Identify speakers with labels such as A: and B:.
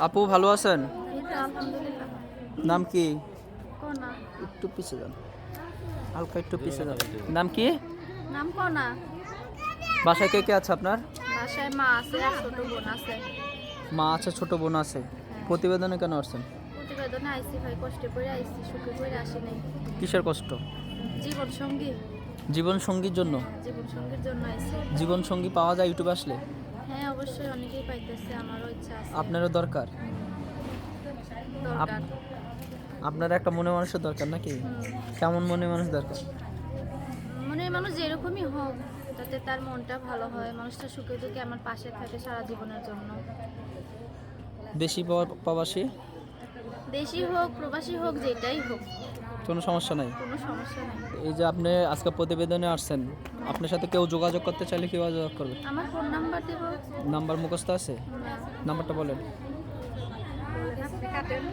A: আপু ভালো আছেন?
B: এই তো আলহামদুলিল্লাহ।
A: নাম কি?
B: কনা।
A: একটু পিছিয়ে যান, হালকা একটু পিছিয়ে যান। নাম কি?
B: নাম কনা।
A: বাসায় কে কে আছে আপনার?
B: বাসায় মা আছে আর ছোট বোন আছে।
A: মা আছে, ছোট বোন আছে।
B: হ্যাঁ।
A: প্রতিবেদনে কেন আসছেন?
B: প্রতিবেদনে আইসি ভাই, কষ্টে করে আইসি, সুখে করে আসি নাই।
A: কিসের কষ্ট?
B: জীবন সঙ্গী।
A: জীবন সঙ্গীর জন্য?
B: জীবন সঙ্গীর জন্য আইসি।
A: জীবন সঙ্গী পাওয়া যায় ইউটিউবে আসলে?
B: হ্যাঁ অবশ্যই, অনেকেই পাইতেছে, আমারও ইচ্ছা আছে।
A: আপনারও দরকার?
B: দরকার।
A: আপনার একটা মনে মানুষের দরকার নাকি? কেমন মনে মানুষ দরকার?
B: মানে মানুষ যেরকমই হোক, যাতে তার মনটা ভালো হয়, মানুষটা সুখে দুঃখে আমার পাশে থাকে সারা জীবনের জন্য।
A: দেশি প্রবাসী
B: দেশি হোক প্রবাসী হোক, যেটাই হোক,
A: কোনো সমস্যা নাই।
B: কোনো সমস্যা নেই।
A: এই যে আপনি আজকে প্রতিবেদনে আসছেন, আপনার সাথে কেউ যোগাযোগ করতে চাইলে কীভাবে যোগাযোগ করবে?
B: আমার ফোন নাম্বার দেব।
A: নাম্বার মুখস্থ আছে? নাম্বারটা বলেন।
B: আপনি কাটেন।